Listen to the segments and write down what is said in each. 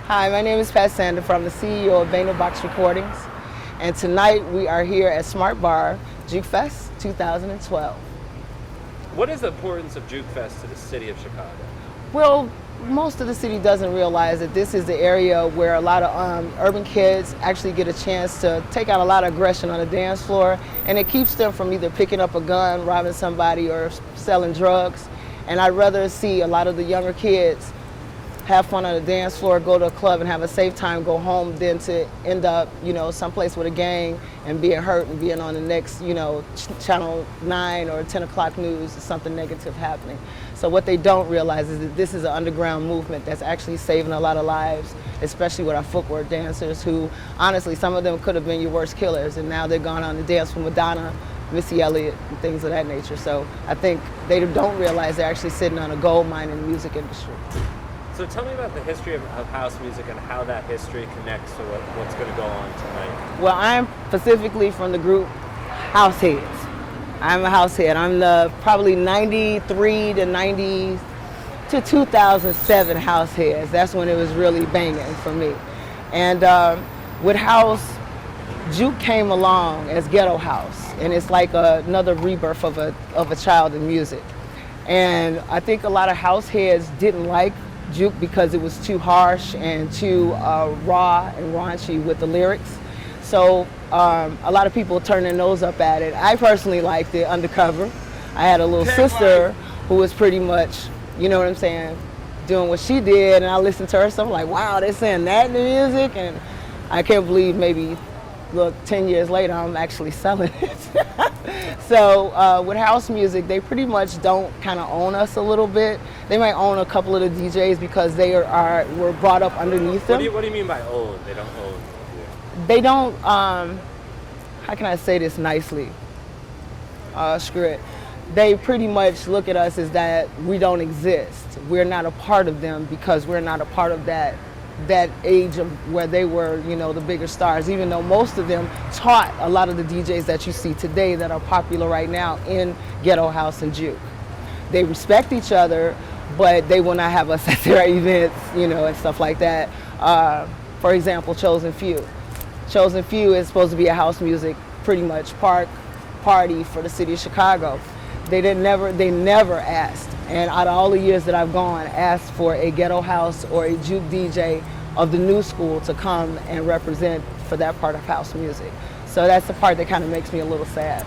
Hi, my name is Pat Sander from the CEO of Box Recordingz, and tonight we are here at Smart Bar, Juke Fest 2012. What is the importance of Juke Fest to the city of Chicago? Well, most of the city doesn't realize that this is the area where a lot of urban kids actually get a chance to take out a lot of aggression on the dance floor, and it keeps them from either picking up a gun, robbing somebody, or selling drugs. And I'd rather see a lot of the younger kids have fun on the dance floor, go to a club and have a safe time, go home, than to end up, someplace with a gang and being hurt and being on the next, Channel 9 or 10 o'clock news, something negative happening. So what they don't realize is that this is an underground movement that's actually saving a lot of lives, especially with our footwork dancers who, honestly, some of them could have been your worst killers, and now they're gone on to dance with Madonna, Missy Elliott, and things of that nature. So I think they don't realize they're actually sitting on a gold mine in the music industry. So tell me about the history of house music and how that history connects to what's going to go on tonight. Well, I'm specifically from the group House Heads. I'm a house head. I'm the probably 93 to 90 to 2007 house heads. That's when it was really banging for me. And with house, Juke came along as ghetto house, and it's like another rebirth of a child in music. And I think a lot of house heads didn't like Juke because it was too harsh and too raw and raunchy with the lyrics. So a lot of people turned their nose up at it. I personally liked it undercover. I had a little sister who was pretty much, you know what I'm saying, doing what she did, and I listened to her stuff like, wow, they're saying that in the music, and I can't believe maybe, look, 10 years later, I'm actually selling it. So with house music, they pretty much don't kind of own us a little bit. They might own a couple of the DJs because they were brought up underneath them. What do you mean by own? They don't own? They don't, how can I say this nicely? Screw it. They pretty much look at us as that we don't exist. We're not a part of them because we're not a part of that age of where they were, the bigger stars, even though most of them taught a lot of the DJs that you see today that are popular right now in ghetto house and Juke. They respect each other, but they will not have us at their events, and stuff like that. For example, Chosen Few. Chosen Few is supposed to be a house music, pretty much party for the city of Chicago. They never asked, and out of all the years that I've gone, asked for a ghetto house or a Juke DJ of the new school to come and represent for that part of house music. So that's the part that kind of makes me a little sad.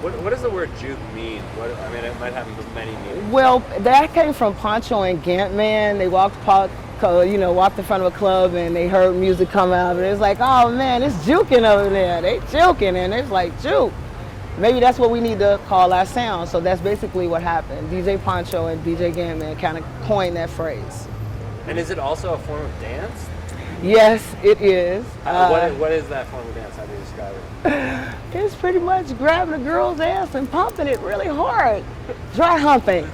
What does the word Juke mean? It might have many meanings. Well, that came from Poncho and Gant-Man. They walked in front of a club and they heard music come out, and it's like, oh man, it's juking over there. They juking, and it's like, Juke. Maybe that's what we need to call our sound. So that's basically what happened. DJ Poncho and DJ Gant-Man kind of coined that phrase. And is it also a form of dance? Yes, it is. What is that form of dance? How do you describe it? It's pretty much grabbing a girl's ass and pumping it really hard. Dry humping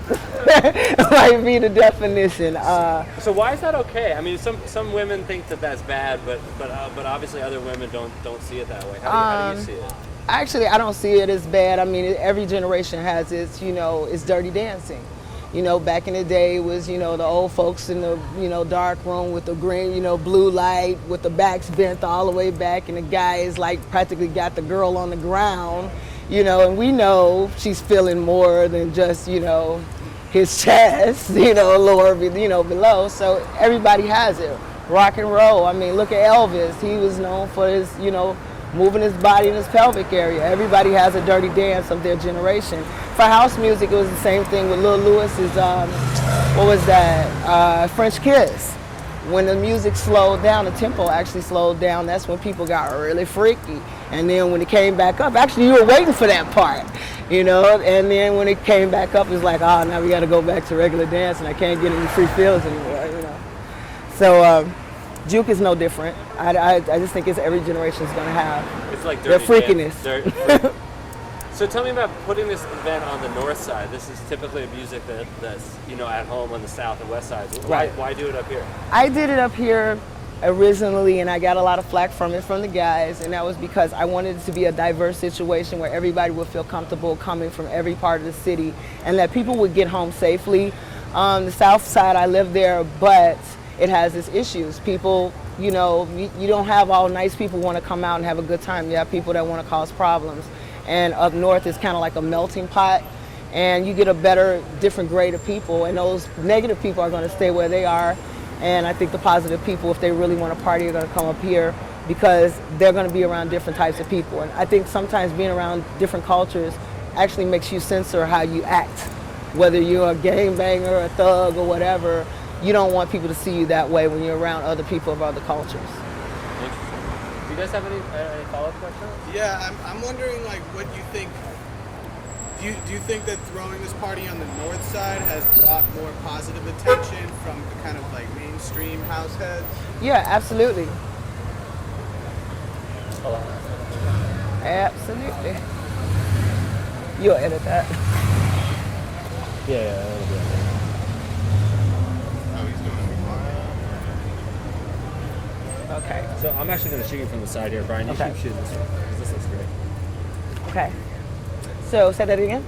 might be the definition. So why is that okay? I mean, some women think that that's bad, but obviously other women don't see it that way. How do you see it? Actually, I don't see it as bad. I mean, every generation has its, it's dirty dancing. Back in the day it was, the old folks in the, dark room with the green, blue light with the backs bent all the way back, and the guy is like practically got the girl on the ground, and we know she's feeling more than just, his chest, lower, below. So everybody has it. Rock and roll. I mean, look at Elvis. He was known for his, moving his body in his pelvic area. Everybody has a dirty dance of their generation. For house music, it was the same thing with Lil Lewis's, French Kiss. When the music slowed down, the tempo actually slowed down, that's when people got really freaky. And then when it came back up, actually you were waiting for that part, and then when it came back up, it's like, oh, now we gotta go back to regular dance and I can't get any free feels anymore, So, Juke is no different. I just think it's every generation's gonna have it's like their freakiness. So tell me about putting this event on the north side. This is typically music that's at home on the south and west sides. Why do it up here? I did it up here originally, and I got a lot of flack from it from the guys, and that was because I wanted it to be a diverse situation where everybody would feel comfortable coming from every part of the city and that people would get home safely. The south side, I lived there, but it has its issues. People, you know, you don't have all nice people want to come out and have a good time. You have people that want to cause problems. And up north is kind of like a melting pot, and you get a better, different grade of people, and those negative people are going to stay where they are. And I think the positive people, if they really want to party, are going to come up here because they're going to be around different types of people. And I think sometimes being around different cultures actually makes you censor how you act. Whether you're a gangbanger, a thug, or whatever, you don't want people to see you that way when you're around other people of other cultures. Interesting. Do you guys have any follow-up questions? Yeah, I'm wondering, like, what you think. Do you think that throwing this party on the north side has brought more positive attention from the kind of like mainstream house heads? Yeah, absolutely. Hold on. Absolutely. You'll edit that. Yeah, that'll be okay. Oh, he's doing it. Okay. So I'm actually going to shoot you from the side here, Brian. You Okay. keep shooting this one because this looks great. Okay. So say that again.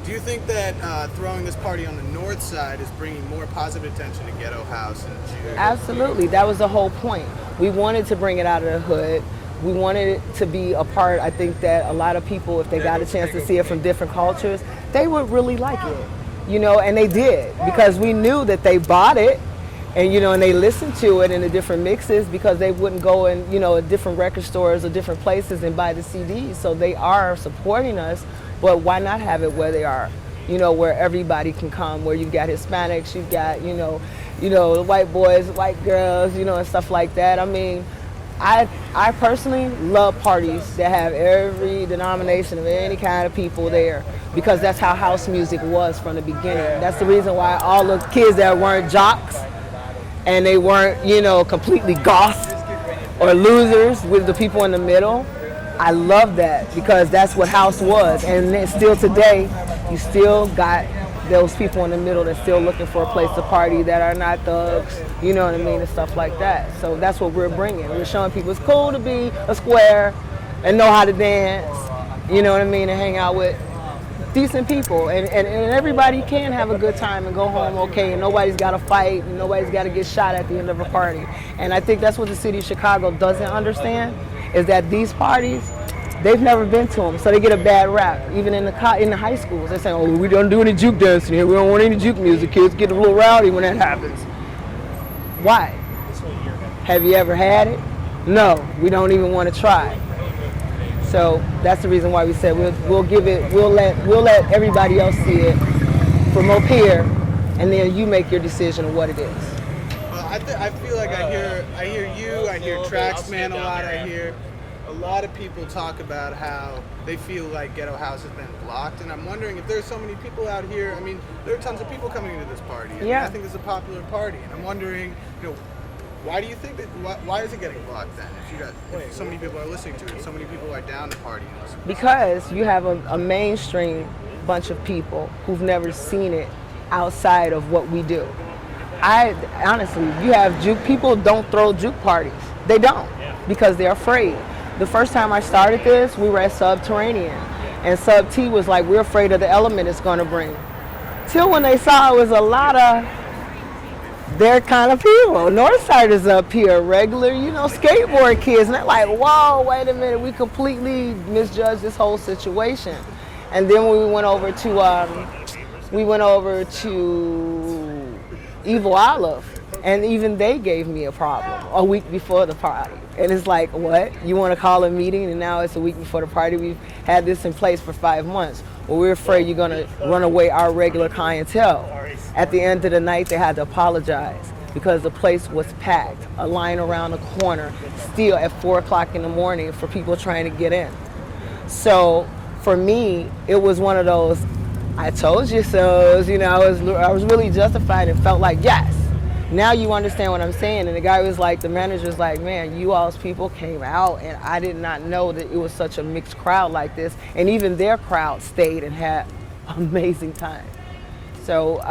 Do you think that throwing this party on the north side is bringing more positive attention to ghetto house and Juke? Absolutely. That was the whole point. We wanted to bring it out of the hood. We wanted it to be a part. I think that a lot of people, if they got a chance to see it from different cultures, they would really like it. You know, and they did, because we knew that they bought it, and you know, and they listened to it in the different mixes, because they wouldn't go in, you know, at different record stores or different places and buy the CDs. So they are supporting us, but why not have it where they are? You know, where everybody can come, where you've got Hispanics, you've got, you know, the white boys, white girls, you know, and stuff like that. I mean, I personally love parties that have every denomination of any kind of people there, because that's how house music was from the beginning. That's the reason why all the kids that weren't jocks and they weren't, you know, completely goths or losers with the people in the middle, I love that, because that's what house was. And then still today, you still got those people in the middle that's still looking for a place to party, that are not thugs, you know what I mean, and stuff like that. So that's what we're bringing. We're showing people it's cool to be a square and know how to dance, you know what I mean, and hang out with decent people. And everybody can have a good time and go home okay, and nobody's got to fight, and nobody's got to get shot at the end of a party. And I think that's what the city of Chicago doesn't understand, is that these parties, they've never been to them, so they get a bad rap. Even in the high schools, they're saying, "Oh, we don't do any juke dancing here. We don't want any juke music. Kids get a little rowdy when that happens." Why? Have you ever had it? No, we don't even want to try. So that's the reason why we said we'll let everybody else see it from up here, and then you make your decision of what it is. Well, I feel like I hear you, I hear Traxman a lot, I hear a lot of people talk about how they feel like ghetto house has been blocked, and I'm wondering if there's so many people out here. I mean, there are tons of people coming into this party. And Yeah. I think it's a popular party, and I'm wondering, you know, why do you think that? Why is it getting blocked then? If so many people are listening to it, so many people are down to party and listen. Because you have a mainstream bunch of people who've never seen it outside of what we do. Honestly, you have juke people don't throw juke parties. They don't, because they're afraid. The first time I started this, we were at Subterranean, and Sub T was like, "We're afraid of the element it's going to bring." Till when they saw it was a lot of their kind of people. Northsiders up here, regular, you know, skateboard kids, and they're like, "Whoa, wait a minute, we completely misjudged this whole situation." And then we went over to Evil Olive, and even they gave me a problem a week before the party. And it's like, what? You want to call a meeting, and now it's a week before the party? We've had this in place for 5 months. Well, we're afraid you're going to run away our regular clientele. At the end of the night, they had to apologize because the place was packed, a line around the corner, still at 4 o'clock in the morning for people trying to get in. So for me, it was one of those, I told you so's, you know, I was really justified and felt like, yes, now you understand what I'm saying. And the guy was like, the manager's like, "Man, you all's people came out, and I did not know that it was such a mixed crowd like this." And even their crowd stayed and had an amazing time. So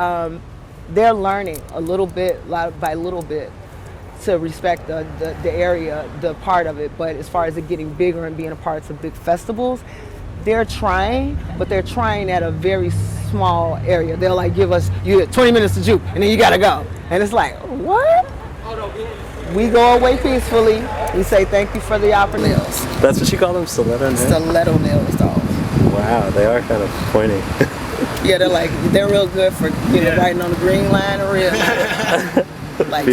they're learning a little bit, by little bit, to respect the area, the part of it. But as far as it getting bigger and being a part of big festivals, they're trying, but they're trying at a very small area. They'll like give us, you 20 minutes to juke, and then you gotta go. And it's like, what? we go away peacefully. We say thank you for the opportunity. That's what you call them, stiletto nails? Stiletto nails, dog. Wow, they are kind of pointy. Yeah, they're real good for writing on the green line or real. Like